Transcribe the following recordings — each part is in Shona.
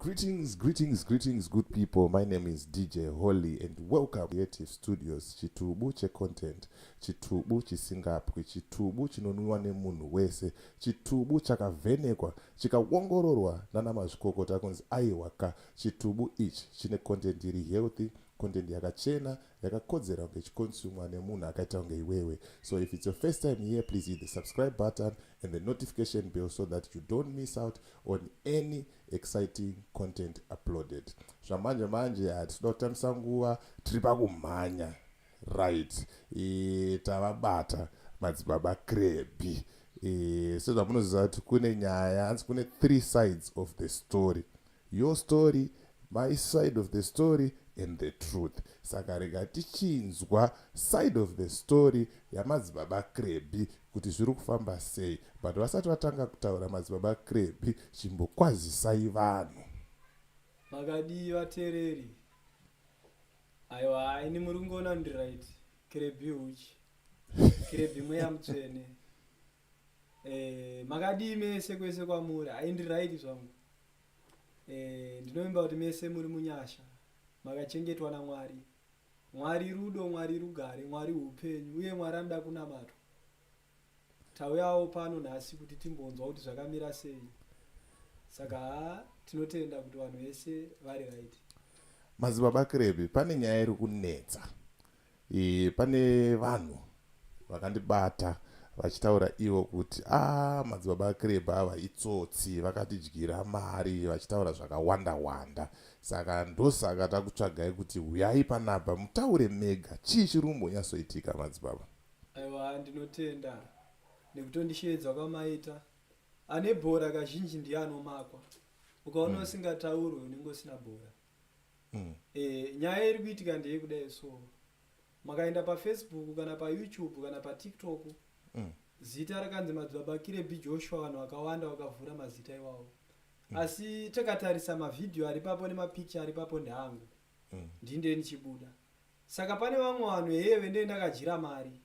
Greetings, good people. My name is DJ Holly, and welcome to Creative Studios. Chitubu che content, chitubu chisingapwi, chitubu chinonwiwa nemunhu wese, chitubu chakavhenekwa, chikaongororwa nana mazvikokota kunzi aiwaka. Chitubu ichi chine content iri healthy, content yakachena, yakakodzera kunge chikonsumwa nemunhu akaita kunge iwewe. So if it's your first time here, please hit the subscribe button and the notification bell so that you don't miss out on any exciting content uploaded. Zvamanje hatida kutambisa nguva, tiri pakumhanya. Right. Tavabata madzibaba Krebbi. Sezvamunoziva kuti kune nyaya, hanzi kune 3 sides of the story. Your story, my side of the story, and the truth. Saka rega tichinzwa side of the story yamadzibaba Krebbi kuti zviri kufamba sei. But vasati vatanga kutaura madzibaba Krebbi, chimbokwazisai vanhu. Makadi vatereri. Aiwa, ini muri kungona ndi right. Krebbi uchi. Krebbi mweya mutsvene. Makadi mese kwese kwamuri, aindi right zvangu. Ndinoimba kuti mese muri munyasha. Makachengetwa naMwari. Mwari rudo, Mwari rugare, Mwari upenyu, uye Mwari anoda kunamatwa. Tauyawo pano nhasi kuti timbonzwa kuti zvakamira sei. Saka tinotenda kuti vanhu vese vari right. Madzibaba Krebbi, pane nyaya iri kunetsa. Pane vanhu vakandibata vachitaura ivo kuti madzibaba Krebbi ava itsotsi, vakatidyira mari, vachitaura zvakawanda. Saka ndosaka takutsvagai kuti uyai panapa mutaure mega, chii chiri kumbonyatsoitika madzibaba? Aiwa, ndinotenda nekutondishedza kwamaita. Ane bhora kazhinji ndiye anomakwa. Ukaona usingatauri unenge usina bhora. Nyaya iri kuitika ndeyekudai so. Makaenda paFacebook kana paYouTube kana paTikTok, zita rakanzi madzibaba Krebbi Joshua, vanhu vakawanda vakavhura mazita iwawo. Asi takatarisa mavhidhiyo ari papo nemapicha ari papo ndeangu. Ndinde ndichibuda. Saka pane vamwe vanhu heve ndiye ndakajira mari.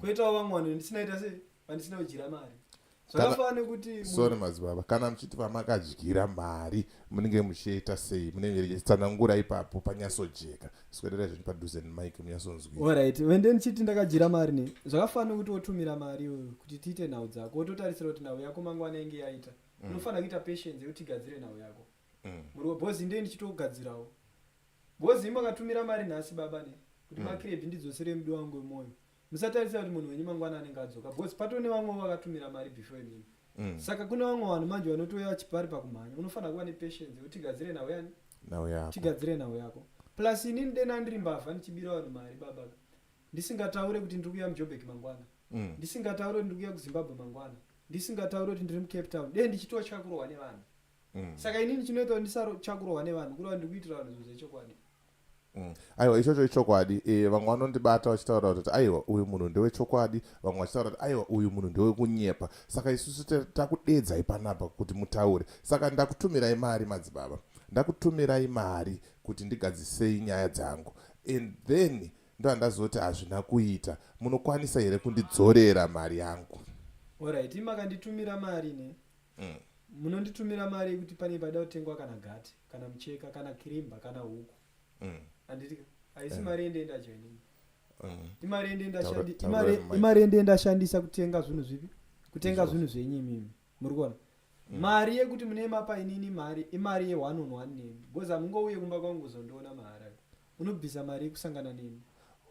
Kwoitawo vamwe vanhu ndisinaita sei? Vandisina kujira mari. Zvakafanana kuti sorry madzibaba, kana muchiti pamakadyira mari munenge muchiita sei? Munenge muchitsanangura ipapo panyatsojeka. Swederai zviri padhuze nemic munyatsonzwa. Alright, wende ndichiti ndakajira mari ne. Zvakafanana kuti wotumira mari iwe kuti tiite nhau dzako, wototarisira kuti nhau yako mangwana inge yaita. Unofanira kuita patience yekuti gadzire nhau yako. Muri bozi ndiye ndichitogadzirawo. Bozi imakatumira mari nhasi baba ne. Kuti maKrebbi ndidzosere mudo wangu wemoyo. Musatarisa kuti munhu wenyu mangwana anenge adzoka. Bozi patone vamwe vakatumira mari before inini. Saka kuna vamwe vanhu manje vanotoya chipari pakumhanya. Unofanira kuva nepatience yekuti gadzire nhau yani. Nhau yako. Tigadzire nhau yako. Plus inini ndena ndiri mbavha ndichibira vanhu mari baba. Ndisingataure kuti ndiri kuya muJoburg mangwana. Ndisingataure kuti ndiri kuya kuZimbabwe mangwana. Ndisingataure kuti ndiri muCape Town. Ndichitochakurohwa nevanhu. Saka inini chinoita kuti ndisachakurohwa nevanhu kureva ndiri kuitira vanhu zviro zvechokwadi. Aiwa, ichocho ichokwadi. Vamwe vanondibata vachitaura kuti aiwa uyu munhu ndewechokwadi, vamwe vachitaura kuti aiwa uyu munhu ndewekunyepa. Saka isusu takudedzai panapa kuti mutaure. Saka ndakutumirai mari madzibaba. Ndakutumirai mari kuti ndigadzisei nyaya dzangu. And then ndandazoti hazvina kuita. Munokwanisa here kundidzorera mari yangu? Alright, makanditumira mari ne. Munonditumira mari kuti pane pada kutengwa kana gati, kana mucheka, kana kirimba, kana huku. Anditi aisi mari ende ndajoini. Imari ende ndashandisa kutenga zvinhu zvipi? Kutenga zvinhu zvenyu mimi. Muri kuona? Mari yekuti mune mapa inini mari, imari ye 1-on-1 nemi. Boza mungouye kumba kwangu kuzondoona mahara. Unobvisa mari kusangana nemi.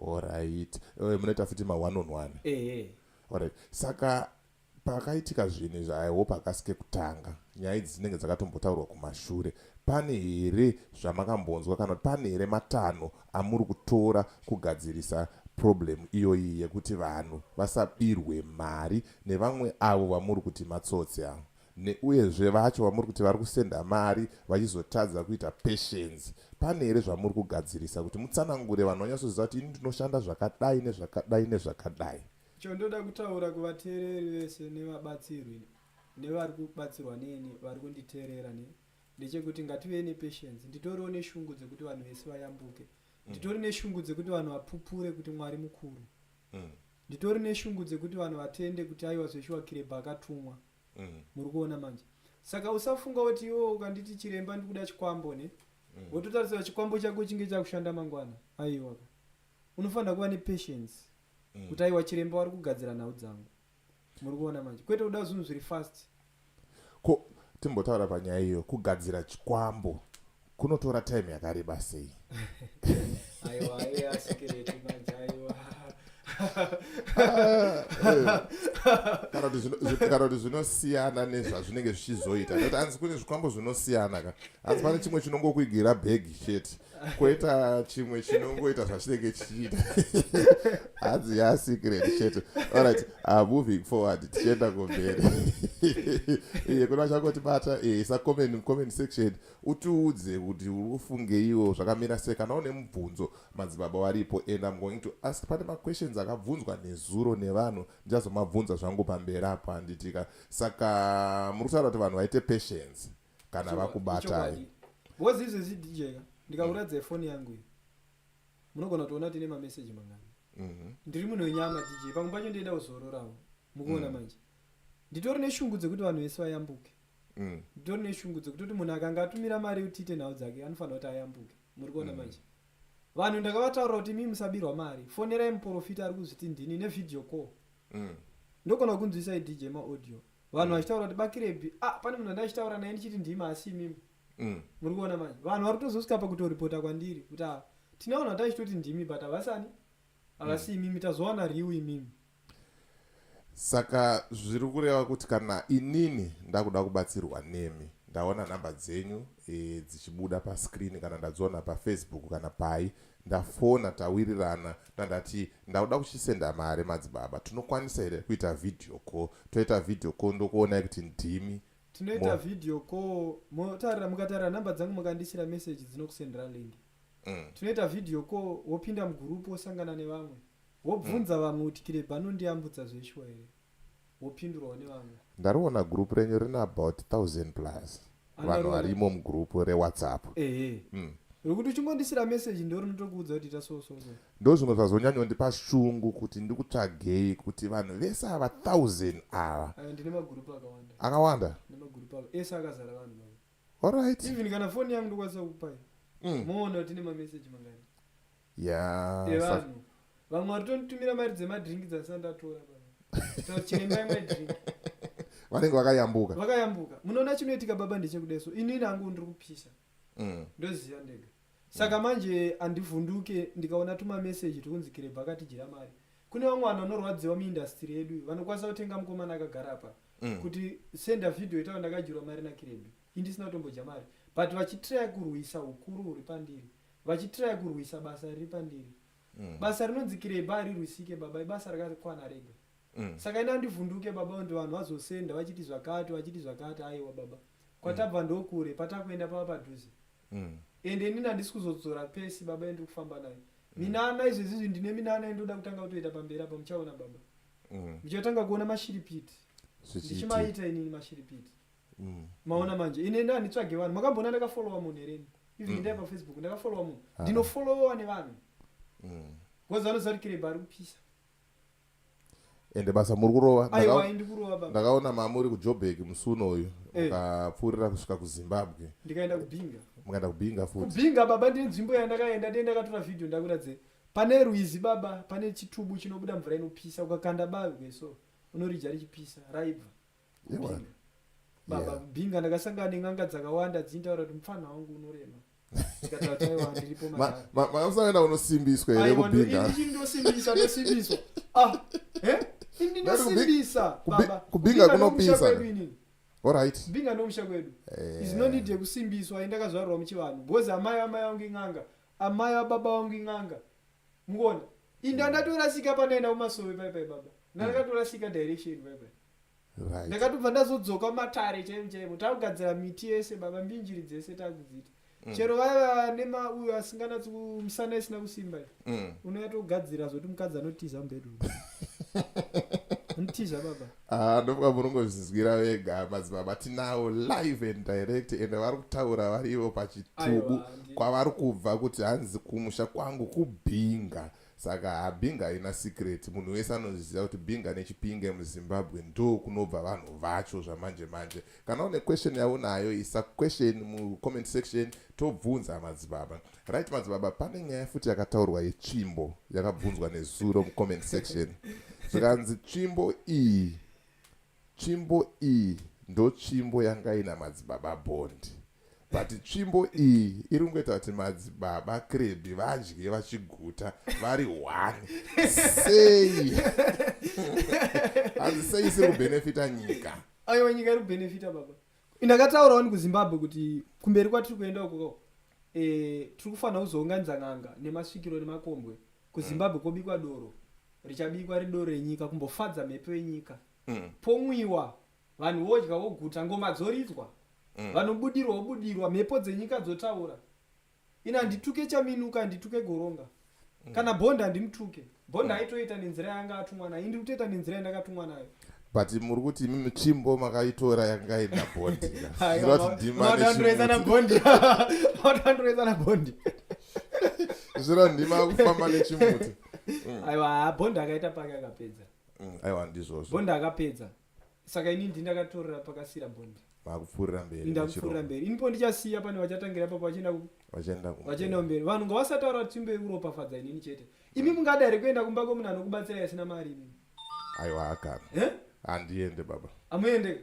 Alright. Munoita futi ma 1-on-1. Alright. Saka pakaitika zvinhu izvi, I hope akasike kutanga. Nyaya idzi dzinenge dzakatombotaurwa kumashure. Pane here zvamakambonzwa kana pane here matanho amuri kutora kugadzirisa problem iyoyi yekuti vanhu vasabirwe mari nevamwe avo vamuri kuti matsotsi avo, uyezve vacho vamuri kuti vari kusenda mari vachizotadza kuita patience? Pane here zvamuri kugadzirisa kuti mutsanangure vanhu vanyatsoziva kuti ini ndinoshanda zvakadai nezvakadai? Chondoda kutaura kuvateereri vese nevabatsirwi nevari kubatsirwa neni vari kunditeerera ne ndechekuti ngative nepatience. Nditoriwo neshungu dzekuti vanhu vese vayambuke. Nditori neshungu dzekuti vanhu vapupure kuti Mwari mukuru. Nditori neshungu dzekuti vanhu vatende kuti aiwa Joshua Krebbi akatumwa. Muri kuona manje. saka usafunga kuti iwo ukanditi chiremba ndikuda chikwambo ne wototarisira chikwambo chako chinge chakushanda mangwana aiwa unofanira kuva nepatience kuti aiwa chiremba wari kugadzira nhau dzangu muri kuona manje kwete kuda zvinhu zviri fast ko timbotaura panyaya iyo kugadzira chikwambo kunotora time yakareba sei aiwa asikireti manje aiwa kana kuti zvinosiyana nezvazvinenge zvichizoita nekuti hanzi kune zvikwambo zvinosiyana ka hanzi pane chimwe chinongokuigira bhegi chete koita chimwe chinongoita zvachinenge chichiita hanzi yasikireti chete. Alright, moving forward tichienda kumberi kuna chakotibata isa comment section utiudze kuti uri kufunge iwo zvakamira sei kana une mubvunzo madzibaba waripo and I'm going to ask pane questions akabvunzwa nezuro nevanhu ndazomabvunza zvangu pamberi apa handitika saka muri kutaura kuti vanhu vaite patience kana vakubatai bozi izvezvi DJ ndikakuradza ifoni yangu iyi munogona kutoona tine mameseji mangani ndiri munhu wenyama DJ pamwe pacho ndienda kuzororawo mukuona manje nditori neshungu dzekuti vanhu vese vayambuke nditori neshungu dzekuti munhu akanga atumira mari utite nhau dzake anofanira kuti ayambuke muri kuona manje vanhu ndakavataura kuti mimi musabirwa mari fonerai muprofita ari kuzviti ndini nevideo call ndogona kunzwisai DJ maaudio vanhu vachitaura kuti bakirebi pane munhu andachitaura naye ndichiti ndima asi mimi muri kuona manje vanhu vari kutozosvika pakutoripota kwandiri kuti tinaona kuti achitoti ndimi but havasani havasi imimi tazowana riu imimi saka zviri kureva kuti kana inini ndakuda kubatsirwa nemi ndaona namba dzenyu dzichibuda pascreen kana ndadziona pafacebook kana pai ndafona tawirirana ndandati ndakuda kuchisenda mari madzibaba tinokwanisa here kuita video call toita video call ndokuona kuti ndimi tinoita video call mukatarira namba dzangu mukandisira message dzinokusendera link tinoita video call wopinda mugroup wosangana nevamwe wobvunza vamwe kuti kireba anondiyambutsa zveshwa here wopindurwa nevamwe ndariona group renyu rina about 1000 plus vanhu varimo mugroup rewhatsapp rokuti uchingondisira message ndo rinotokuudza kuti tasoso ndo zvimwe zvazonyanyondipa shungu kuti ndikutsvagei kuti vanhu vese ava 1000 ava ndine magroup akawanda nemagroup ese akazara vanhu baba alright even kana foni yangu ndokwanisa kupai moona kuti ne message mangani vanhu vamwe varitotumira mari dzemadrink dzasandatora baba chiremba imwe drink vanenge vakayambuka munoona chinoitika baba ndechekudeso inini hangu ndiri kupisa ndoziva ndega saka manje andivhunduke ndikaona tuma message tokunzi kireba akatijira mari kune vamwe vanhu vanorwadziwa muindastry yedu vanokwanisa kutenga mukomana akagara apa kuti senda video itawo ndakajirwa mari nakireba indisina kutombodya mari but vachitry kurwisa ukuru huri pandiri vachitry kurwisa basa riri pandiri basa rinonzi kireba rirwisike baba ibasa rakakwana rega saka ina ndivhunduke baba ndo vanhu vazosenda vachiti zvakati aiwa baba kwatabva ndokure patakuenda pava padhuze ende inini handisi kuzodzora pesi baba endiri kufamba naye minana izvezvizvi ndine minana indoda kutanga kutoita pamberi apa muchaona baba muchatanga kuona mashiripiti ndichimaita inini mashiripiti maona manje ine ndanditsvage vanhu makambona ndakafollowa munhu hereni even ndai pafacebook ndakafollowa munhu ndinofollowa nevanhu kozi vanoziva kuti kireba ari kupisa ende basa muri kurova aiwa ndikurova baba ndakaona mamuri kuJoburg musuno uyu mukapfuurira kusvika kuZimbabwe ndikaenda kubhinga mukaenda kubhinga futi kubhinga baba ndine nzvimbo yandakaenda ndakatora video ndakuradze pane rwizi baba pane chitubu chinobuda mvura inopisa ukakanda bavwe so unorija richipisa raibva baba kubhinga ndakasangana nen'anga dzakawanda dzintaura kuti mufana wangu unorema ndikataiwa ndiripo mausanaenda unosimbiswa here kubhinga ndosimbiswa ndinosimbisa baba kubhinga kunopisa alright kubhinga ndomusha kwedu is no need yekusimbiswa indakazvarwa muchivanhu because amai wangu ing'anga amai wababa wangu ing'anga muona indandatorasika panaenda kumasove paipai baba ndakatorasika direction paipai ndakatobva ndazodzoka matare chaimo takugadzira miti yese baba mbinjiri dzese takudzita chero vaiva nemauyo asinganatsi musana isina kusimba unoyatogadzira zoti mukadzi anotiza mubhedroom untiza baba ndofuka munongozvizwira vega madzibaba tinawo live and direct ende vari kutaura varivo pachitubu kwavari kubva kuti hanzi kumusha kwangu kubhinga saka Binga ina secret munhu wese anoziva kuti Binga neChipinge muZimbabwe ndo kunobva vanhu vacho zvamanje manje. Kana une question yaunayo isa question mu comment section tobvunza madzibaba. Right madzibaba, pane nyaya futi yakataurwa yetsvimbo yakabvunzwa nezuro mu comment section. Zvikanzi tsvimbo iyi ndo tsvimbo yanga ina madzibaba Bondi. But tsvimbo iyi iri kungoita kuti madzibaba Krebbi vadye vachiguta vari one. Sei sei isiri kubenefita nyika. Aiwa, nyika iri kubenefita baba. Ndakataurawo kuZimbabwe kuti kumberi kwatiri kuenda ukoko tiri kufanira kuzounganidza n'anga nemasvikiro nemakombwe kuZimbabwe kobikwa doro richabikwa ridoro renyika kumbofadza mhepo yenyika. Pomwiwa vanhu vodya voguta, ngoma dzoridzwa vanhu budirwa mhepo dzenyika dzotaura. Ina ndituke Chaminuka ndituke Goronga kana Bonda ndimutuke. Bonda aitoita nenzira yanga atumwa nayo, ndiri kutoita nenzira yandakatumwa nayo. But muri kuti mimi tsvimbo makaitora yanga ina Bondi. Watandoreza na Bondi. Zviro ndima kufamba nechimuti. Aiwa, Bonda akaita pake akapedza. Aiwa ndizvozvo. Bonda akapedza. Saka ini ndindakatorera pakasira Bondi. Makupfurira mberi. Ndakupfurira mberi. Inipo ndichasiya pane vachatangira papo vachienda mberi. Vanhu ngavasataura kuti tsvimbo ikuropafadza inini chete. Imi mungadai kuenda kumba kwomunhu anokubatsira asina mari imi. Aiwa akana. Handiende baba. Amuende.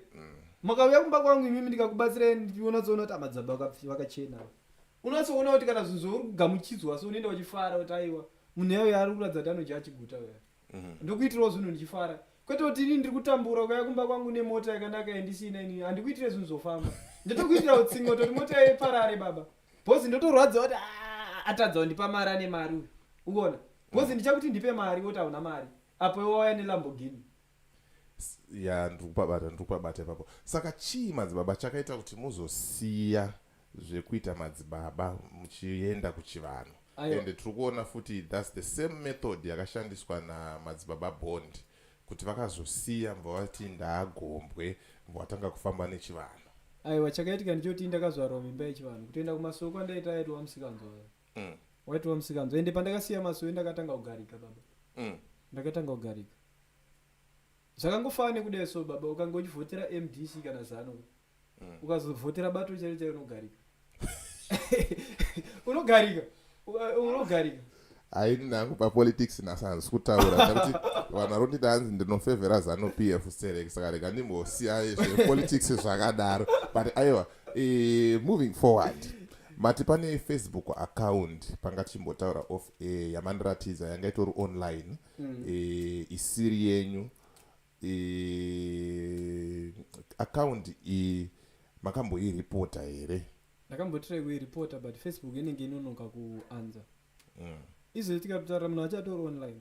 Makauya kumba kwangu imi ndikakubatsira ndinozoona kuti amadzibaba vakachena. Unozoona kuti kana zvinhu zvauri kugamuchidzwa so unoenda uchifara kuti aiwa munhu yayo yaari kuratidza kuti anodya achiguta uya. Ndikuitirawo zvinhu ndichifara. Kwete kuti ini ndiri kutambura ukauya kumba kwangu nemota yakanaka yandisina ini handikuitire zvinhu zvofamba. Ndinokuitira utsingo kuti mota yeparare baba. Bhozi ndotorwadza kuti atadza kundipa mari ane mari uyu. Uona? Bhozi ndichakuti ndipe mari woti hauna mari. Apo wauya neLamborghini. Ya ndikubabata ipapo. Saka chii madzibaba chakaita kuti muzosiya zvekuita madzibaba muchienda kuchivanhu? And tiri kuona futi that's the same method yakashandiswa namadzibaba Bondi kuti vakazosiya mbavati ndaagombwe mbavatanga kufamba nechivanhu. Aiwa, chakaitika ndichoti ndakazvarwa mimba yechivanhu kutoenda kumasoko andaita aiti wamusikanzo. Waiti wamusikanzo. Ende pandakasiya masoko ndakatanga kugarika baba. Ndakatanga kugarika. Zvakangofana nekudai so baba, ukangochivhotera MDC kana Zanu. Ukazovhotera bato chaiyo unogarika. Unogarika. Haini nangu papolitics nasanzi kutaura kuti vanhu varondida hanzi ndinofevhera Zanu PF Serek saka rega ndimbosiya zvepolitics zvakadaro. But aiwa, moving forward, mati pane Facebook account panga chimbotaura off yamandiratidza yanga itori online isiri yenyu. Account makamboiripota here? Ndakambotrai kuiripota but Facebook inenge inonoka kuanza. Izoitika kutaura munhu achatori online.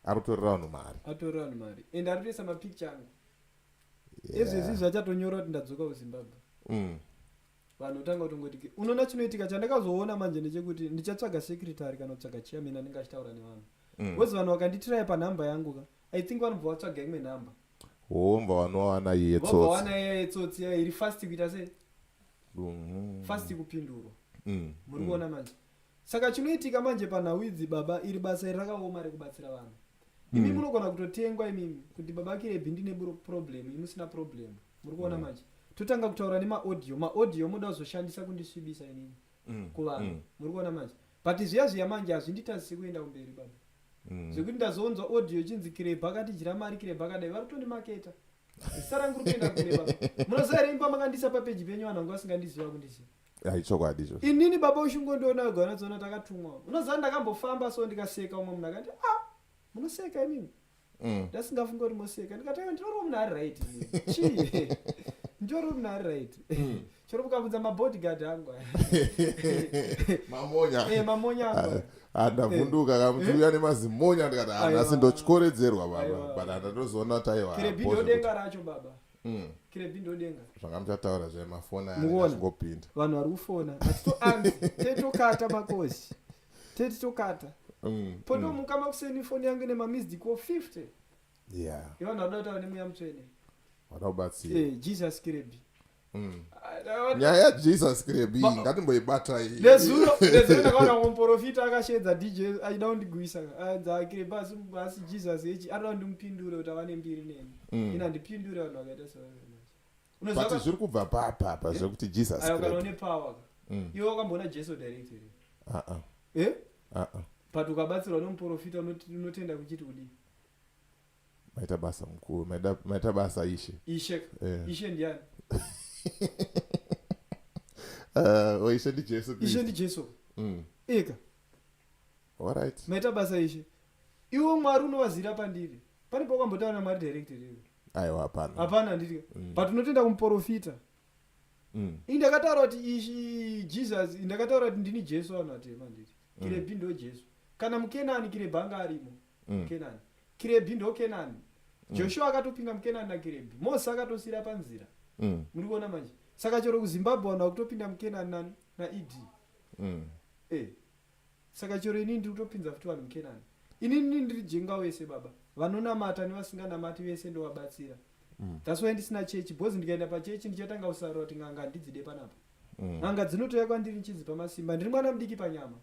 Arutorera vanhu mari. Atorera vanhu mari. Ende aritoisa mapicture angu. Ezvezvi achatonyora kuti ndadzoka kuZimbabwe. Vanhu utanga kutongoti unoona chinoitika chandakazoona manje ndechekuti ndichatsvaga secretary kana kutsvaga chairman anenge achitaura nevanhu. Wezi vanhu vakanditirai panhamba yangu ka I think vanobva vatsvaga imwe nhamba. Mva vanowana iye tsotsi. Vobva wana iye tsotsi iri fast kuita sei? Fast kupindurwa. Muri kuona manje. Saka chinoitika manje panhawidzi baba iri basa rakaoma rekubatsira vanhu. Imi munogona kutotengwa imimi kuti baba Krebbi ndine problem, imi musina problem. Muri kuona manje. Totanga kutaura ma-audio muda kuzoshandisa kundisvibisa inini. Kuvanhu. Muri kuona manje. But zviya manje hazvinditadzisi kuenda kumberi baba. Zvekuti ndazonzwa audio chinzi Krebbi akatidyira mari, Krebbi akadai vari kutondimaketa. Zita rangu rikuenda kure baba. Munoziva here imba makandisa papeji penyu vanhu vasingandiziva kundisiya. Chokwadi icho. Inini baba ushungondiona gona dzona takatumwa. Unoziva ndakambofamba so ndikaseka umwe munhu akati munoseka imimi. Ndasingafunga kuti moseka. Ndikati ndinoro munhu ari right inini. Chii? Ndinoro munhu ari right. Chero mukabvunza mabodyguard angu. Mamonya. Mamonya angu. Andavhunduka kamuti uya nemazimonja ndikati asi ndochikodzerwa baba. But andozoona kuti aiwa. Krebbi ndodenga racho baba. Krebbi ndodenga. Zvanga muchataura zvemafoni achingopinda. Vanhu vari kufona. Atitoanzi. Tetokata makosi. Tetokata. Poto mukama kuseni foni yangu nemamissed call 50. Yeah. Ivanhu vanoda kutaura nemuya mutsvene. Wadakubatsira. Jesus Krebbi. nyaya yajesus kirebe iyi ngatimboibata iyi nezuro ndakaona muprofita akashedza dj aida kundigwisa kirebe asi jesus echi anoda kundimupindure kuti ava nembiri neni ina ndipindure vanhu vakaita but zviri kubva papapa zvekuti jesus kana une power iwe wakamboona jesu directly but ukabatsirwa nomuprofita unotenda kuchiti udii maita basa mukuru maita basa ishe ndiani ishe ndijesu ishe ndijesu eka alright maita basa ishe iwe mwari unovazira pandiri pane pakambotaura namwari directly aiwa hapana nditi but unotenda kumuprofita ndakataura kuti ishi jesus ndakataura kuti ndini jesu vanhu vatema nditi kirebhi ndo jesu kana mukenani kirebhi anga arimo mukenani kirebhi ndo kenani joshua akatopinda mukenani nakirebhi mose akatosira panzira muri kuona manje saka chero kuzimbabwe vanhu vakutopinda mukenani nani naidi saka chero inini ndiri kutopinza futi vanhu mukenani inini ndiri jenga wese baba vanonamata nevasinganamati vese ndovabatsira that's why ndisina chechi bhozi ndikaenda pachechi ndichatanga kusarura kuti nganga ndidzide panapa nganga dzinotouya kwandiri nchidzipa masimba ndiri mwana mudiki panyama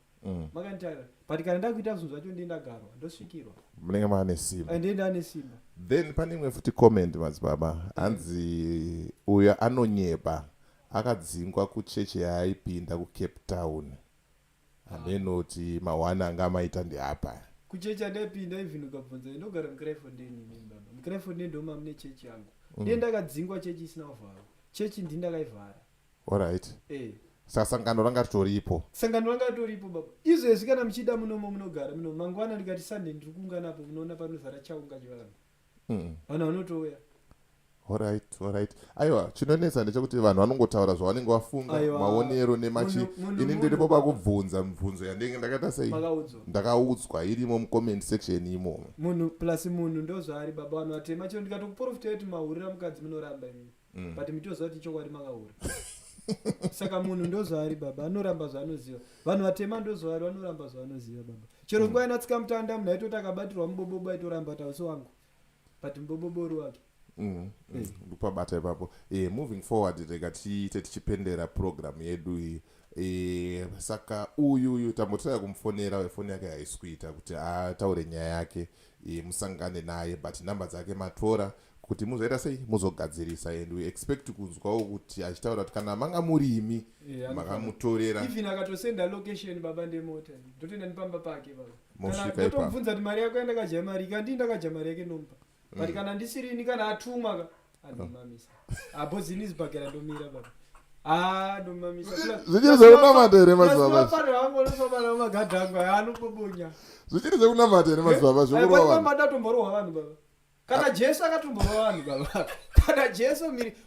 makanditarira but kana ndakuita zvinhu zvacho ndendagarwa ndosvikirwa munenge maane simba ndenda ane simba then pane imwe futi comment madzibaba hanzi uyo anonyepa akadzingwa kuchechi yaaipinda kucape town handenoti mawana anga amaita ndeapa kuchechi andaipinda even ukabvunza ndogara mucrefondeni baba mucrefondeni ndoma mune chechi yangu ndiye ndakadzingwa chechi isina kuvhara chechi ndindakaivhara alright saka sangano ranga ritoripo baba izvezvi kana muchida munomo munogara muno mangwana ndikati sunday ndiri kuunganapo munoona panozara chaunga chivanhu vanhu vanotouya alright aiwa chinonetsa ndechekuti vanhu vanongotaura zvavanenge vafunga maonero nemachi ini ndiripo pakubvunza mibvunzo yandenge ndakaita sei ndakaudzwa irimo mucomment section imomo munhu plus munhu ndozvaari baba vanhu vatema chero ndikatokuprofita kuti mahurira mukadzi munoramba inini but mitoziva kuti chokwadi makahura saka munhu ndozvaari baba anoramba zvaanoziva vanhu vatema ndozvaari vanoramba zvaanoziva baba chero nguva inatsika mutanda munhu aitoti akabatirwa mubobobo aitoramba tauso wangu but mubobobori wake ndopabata ipapo moving forward rega tiite tichipendera program yedu iyi saka uyu tambotaya kumufonera wefoni yake haisikuita kuti ataure nyaya yake musangane naye but namba dzake matora kuti muzoita sei muzogadzirisa and we expect kunzwawo kuti achitaura kuti kana manga murimi makamutorera even akatosenda location baba ndemota ndotoenda ndipamba pake baba mosvika ipapo ndobvunza kuti mari yako yandakajamari kandi ndakajamari yake nomba but kana ndisirini kana atuma andomamisa abhozini zibhagera ndomira baba ndomamisa zvichiri zvekunamata here madzibaba magadhi angu anobobonya zvichiri zvekunamata here madzibaba zvokuroamada tomborohwa vanhu baba kana jesu akatomborwa vanhu baba kana jesu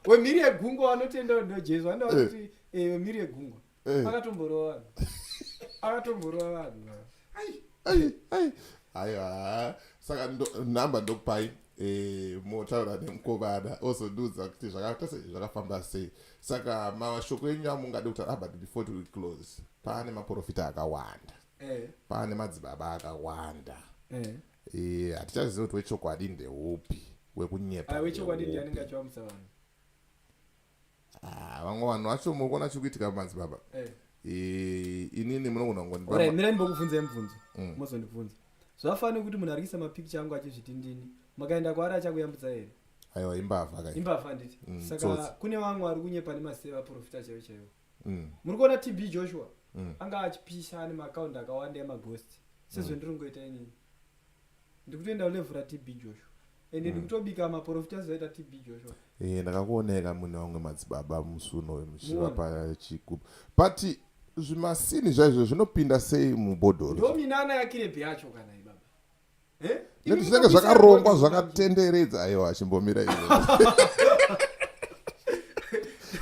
wemhiri yegungwa vanotenda ndo jesu vanda kuti wemhiri yegungwa akatomborwa vanhu aiwa saka nhamba ndokupai motaura nemukovana ozondiudza kuti zvakaita sei zvakafamba sei saka mashoko enyu amungade kuti but before we close paane maprofita akawanda paane madzibaba akawanda hatichazivi kuti wechokwadi ndeupi wekunyepa wechokwadi ndianenge achivamusa vanhu vamwe vanhu vacho mukuona chikuitika madzibaba inini munogona ngondiora mira ndimbokubvunzai mubvunzo mozondibvunza zvafanira kuti munhu arikisa mapikicha angu achizvitindini makaenda kwaari achakuyambutsa here aiwa imbavha nditi saka kune vamwe vari kunyepa nemaseva vaprofita chaivo chaivo muri kuona TB Joshua anga achipisa nemakaundi akawanda emaghost sezvendiri ngoita inini ndikutoenda kulevhura TB Joshua ende ndikutobika maprofita azoita TB Joshua ndakakuoneka mune vamwe madzibaba musuno wemuchiva pachigubhu but zvimasini zvaizvo zvinopinda sei mubhodhoro ndominana yakirebhi yacho kana ibaba neti zvinenge zvakarongwa zvakatenderedza aiwa achimbomira izvo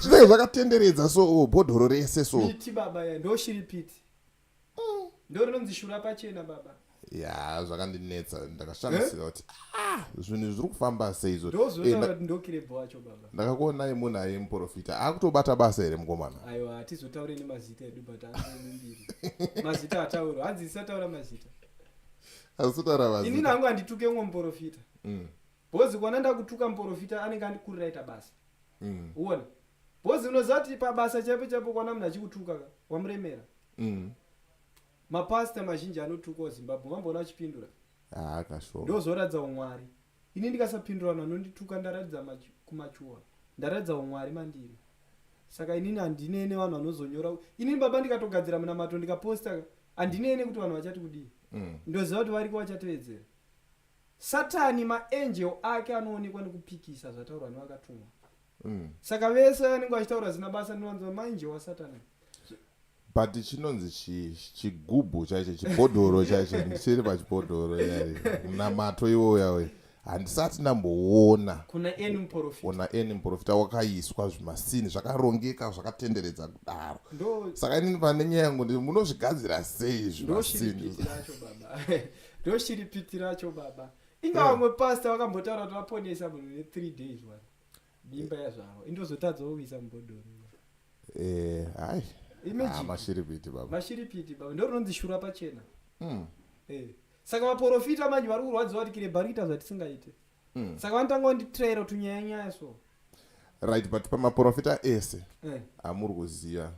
zvinenge zvakatenderedza so bhodhoro rese so piti baba ndoshiri piti ndo rinonzi shura pachena baba ya zvakandinetsa ndakashamisira kuti zvinhu zviri kufamba seizvo ndokirebhi wacho baba ndakakuonai munhu aye muprofita akutobata basa here mukomana aiwa hatizotaure nemazita edu but mbiri mazita ataura hanzi isataura mazita azitotaura mazita inini hangu handituke umwe muprofita bhozi kwana ndakutuka muprofita anenge andikuriraita basa uona Bozi unozati pabasa chapo kwana mna chikutuka wamremera. Mapasta mazhinji anotuka Zimbabwe mambona achipindura. Akashoma. Ndozoradza umwari. Ini ndikasapindura nanondituka ndaradza kumachuwa. Ndaradza umwari mandiri. Saka inini andinene vanhu vanozonyora. Inini baba ndikatogadzira muna mato ndikaposta andinene kuti vanhu vachati kudii. Ndoziva kuti vari kuvachateedzera. Satani maangel ake anoonekwa nekupikisa zvataurwa nevakatumwa. Saka vese vanenge vachitaura zina basa ndinowanza maangel wasatani. But chinonzi chigubhu chaicho chibhodhoro chaicho ndichiri pachibhodhoro yari munamato iwoya we handisati ndamboona kuna eni muprofita wakaiswa zvimasini zvakarongeka zvakatenderedza kudaro. Saka inini pane nyaya yangu munozvigadzira sei zvimasini? Ndoshiripitiracho baba. Inga vamwe pastor vakambotaura kuti vaponesa munhu ne3 days one. Bimba yazvavo indozotadza kuisa mubhodhoro. Hai. Mashiripiti baba. Mashiripiti baba ndorinonzi shura pachena. Saka vaprofita manje vari kurwadziwa kuti kireba rita zvatisingaite. Saka vanotanga kunditraira tunyanya so. Right, but pamaprofita ese amuri kuziva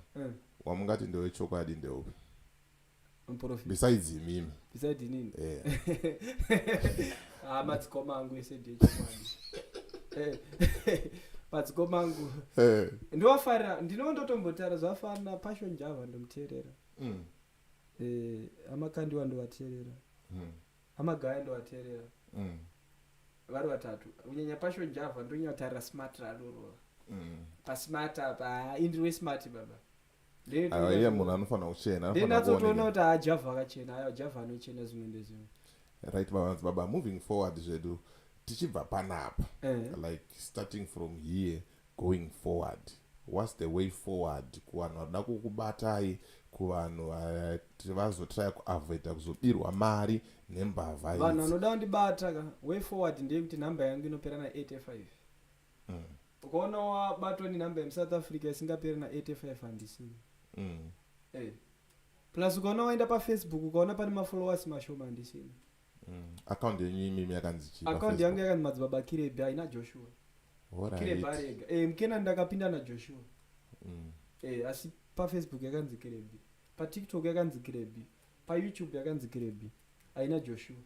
wamungati ndewechokwadi ndeupi? Besides mimi. Besides nini? Madzikoma angu ese ndechokwadi. Madzikoma angu. Ndowafarira ndinondotombotara zvafanana Passion Java ndomuteerera. Amakandi wandovateerera. Amagaya ndovateerera. Vari vatatu. Kunyanya Passion Java ndonyatarira smart radoro. Pasmart apa indiri smart baba. Iye munhu anofanira kuchena. Ndinatsotoona kuti Java akachena, Java anochena zvimwe ndezvimwe. Right baba, moving forward zvedu tichibva panapa. Like starting from here going forward. What's the way forward? Kuvanhu vanoda kukubatai, kuvanhu vazotry kuavoida kuzobirwa mari nembavha idzi. Vanhu vanoda kundibata way forward ndeyekuti nhamba yangu inopera na85. Ukaona wabatwa nenhamba yemuSouth Africa isingaperi na85 handisini. Plus ukaona waenda paFacebook ukaona pane mafollowers mashoma handisini. Account yenyu imimi yakanzi chipa. Account yangu yakanzi Madzibaba Kirebe haina Joshua. Kirebe arega. Mkena ndakapinda na Joshua. Asi paFacebook yakanzi Kirebe. PaTikTok yakanzi Kirebe. PaYouTube yakanzi Kirebe. Haina Joshua.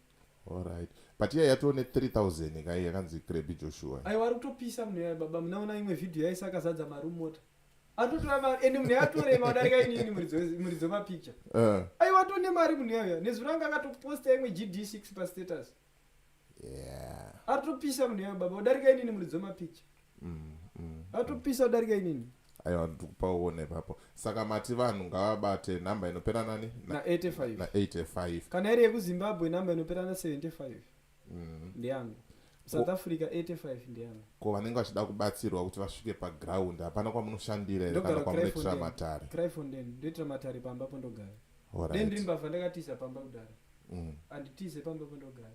Alright. But yeah, yatone 3000 kai yakanzi Kirebe Joshua. Ai wari kutopisa munhu baba munaona imwe video yaisakazadza marumota. Atotora mari ende munhu yatorema kudarika inini muridzo mapicture. Ai watone mari munhu yaya nezuranga akatoposta imwe GD6 pa status. Atopisa munhu yaya baba kudarika inini muridzo mapicture. Atopisa kudarika inini. Aiwa ndikupaone papo. Saka mati vanhu ngavabate namba inopera nani? Na 85. Na 85. Kana iri yekuZimbabwe namba inopera na 75. Ndiyangu. South Africa 85 ndiyangu. Ko vanenge vachida kubatsirwa kuti vasvike paground hapana kwamunoshandira ere kana kwamunoitira matare. Cryfonden ndoitira matare pamba pondogara. Ndiri mbavha ndakatiza pamba kudara. Anditize pamba pondogara.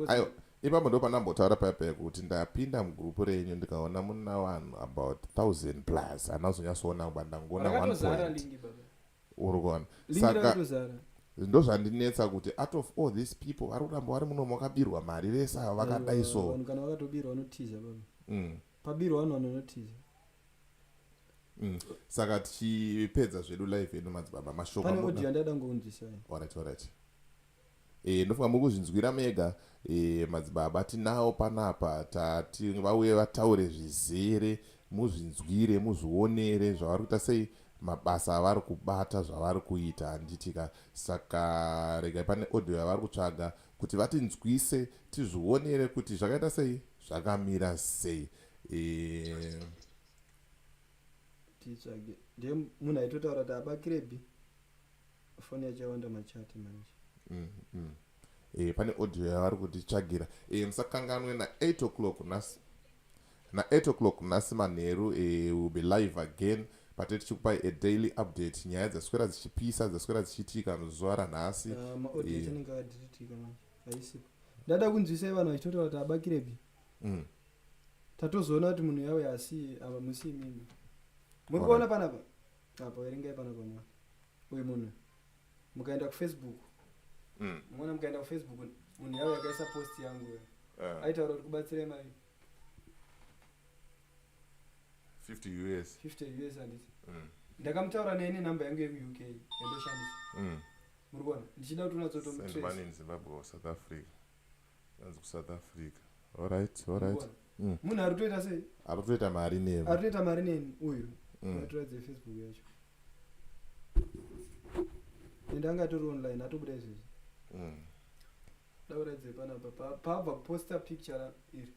Ayo ipapo ndo panambotaura paya kuti ndapinda mugrupu renyu ndikaona muna vanhu about 1000 plus anazonyasoona kuba ndangona 1 urikona. Saka ndozvandinetsa kuti out of all these people vari kuramba vari muno makabirwa mari vese ava vakadai so. Vanhu kana vakatobirwa vanotiza baba. Pabirwa vanhu vanotiza. Saka tichipedza zvedu live yedu Madzibaba mashoko. Pane audio ndada ngounzisa. Alright. Ndofunga muri kuzvinzwira mega Madzibaba tinawo panapa tati vauye vataure zvizere muzvinzwire muzvionere zvavari kuita sei mabasa avari kubata zvavari kuita handitika. Saka regai pane audio yavari kutsvaga kuti vatinzwise tizvionere kuti zvakaita sei zvakamira sei. Titsvage ndiye munhu aitotaura kuti abakirebi foni yachawanda machati manje. Pane audio yavari kutitsvagira. Musakanganwe na 8 o'clock nhasi. Na 8 o'clock nhasi manheru will be live again. Patete tichikupai a daily update nyaya dzaswera dzichipisa dzaswera dzichiitika muzuva ranhasi. Maaudio tinenge akadhiritika manje. Haisipo. Ndada kunzwisai vanhu vachitotaura kuti abakirebi. Tatozoona kuti munhu yawe asi ava musi mimi. Muri kuona panapa? Apa erengai panapa mwa. Uyu munhu. Mukaenda ku Facebook. Mwana mukaenda ku Facebook munhu yawe yakaisa post yangu. Aitaura kuti kubatsire mari. 50 US 50 US handiti ndakamutaura neni namba yangu yeku-UK yandoshandisa muri kuona ndichida kuti unatsotomutrace mani in Zimbabwe or South Africa anzi kuSouth Africa alright munhu ari kutoita sei ari kutoita mari nemi ari kutoita mari neni uyu atoradze Facebook yacho ende angatori online atobuda izvezvi dauradze panapa paabva kuposta picture iri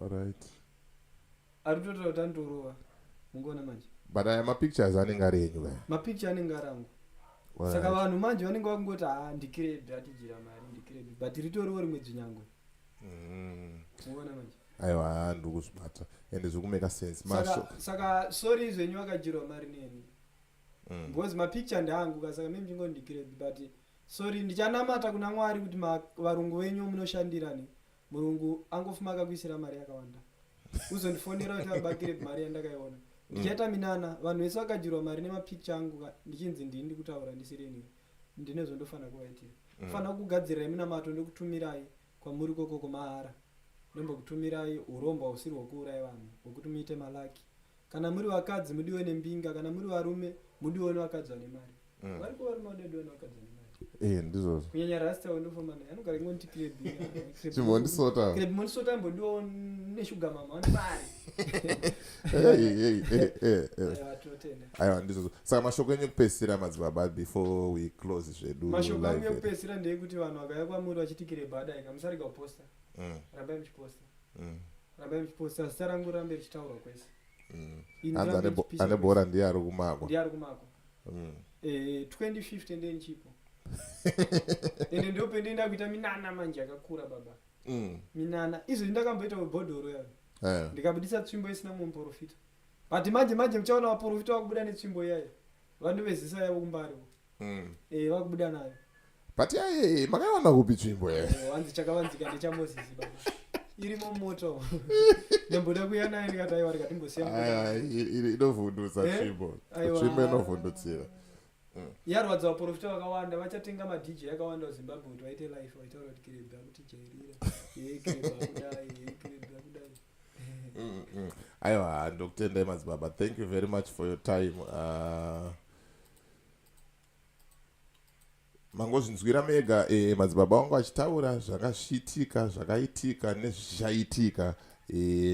alright ari kutotora kuti andorova mungoona manje but aya mapictures anenge ari enyu kaya mapicture anenge arangu saka vanhu manje vanenge vakungoti ndikirebhi atijira mari ndikirebhi but ritoriwo rimwe dzinyangwe mungoona manje aiwa ndikuzvibata ende zvikumeka sense saka sori izvenyu vakajirwa mari neni because mapicture ndeangu kasaka mimi ndingondikirebhi but sorry ndichanamata kuna Mwari kuti varungu venyu munoshandirani murungu angofuma akakuisira mari yakawanda uzondifonera kuti abakire mari yandakaiona ndichaita minana vanhu vese vakajirwa mari nemapicture angu ndichinzi ndini kutaura ndisireni ndinezondofana kuvaitira fana kugadzira minamato ndokutumirai kwamuri kokoko mahara ndombokutumirai urombo husiri hwokuuraya vanhu hwokuti muite malaki kana muri vakadzi mudiwe nembinga kana muri varume mudiwe nevakadzi vane mari vari kuvarume vadodiwe nevakadzi vane mari ndizvozvo kunyanya rasta wendofamana anogara ingoti kirebhi chimbondisota kirebhi mondisota mbondiwo neshuga mama vane mari aiwa ndizvozvo saka mashoko enyu ekupedzisira madzibaba before we close zvedu mashoko angu ekupedzisira ndeyekuti vanhu vakauya kwamuri vachiti kirebhi adaika musarega kuposta rambai muchiposta zita rangu rambe richitaurwa kwese ane bhora ndiye ari kumakwa 2050 ndeni chipo ende ndio pendenda kuita minana manje yakakura baba minana izvo ndakamboita webhodhoro yayo ndikabudisa tsvimbo isina mumwe profita but manje muchaona vaprofita vakubuda netsvimbo iyayo vanhu vezisa yavo kumbariwo vakubuda nayo but makaiwana kupi tsvimbo yayo wanzi chakavanzika ndechamozisi baba irimo moto ndemboda kuya nayo ndikati aiwa rikatimbosiya inovhundutsa tsvimbo tsvimbo inovhundutsira yarwadza vaprofita vakawanda vachatenga madj akawanda kuzimbabwe kuti vaite life vaitaura kuti kirebhi akutijairira kirebhi akudai aiwa ndokutendai madzibaba thank you very much for your time mangozvinzwira mega madzibaba vangu achitaura zvakasvitika zvakaitika nezvichaitika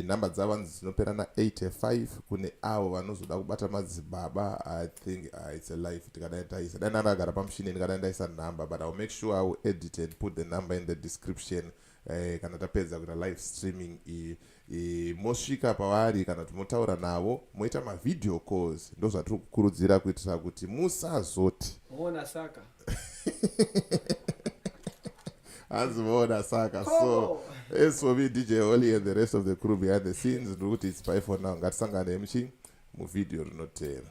namba dzavo dzinopera na85 kune avo vanozoda kubata madzibaba I think it's a life tikadai taisa dai ndakagara pamushini ndikadai ndaisa nhamba but I'll make sure I will edit and put the number in the description kana tapedza kuita live streaming mosvika pavari kana timotaura navo moita mavideo calls ndozvatiri kukurudzira kuitira kuti musazoti ona saka Azimona Saka. So, as for me, DJ Holly and the rest of the crew behind the scenes, it's bye for now. Ngatsanga MC, mu video not 10.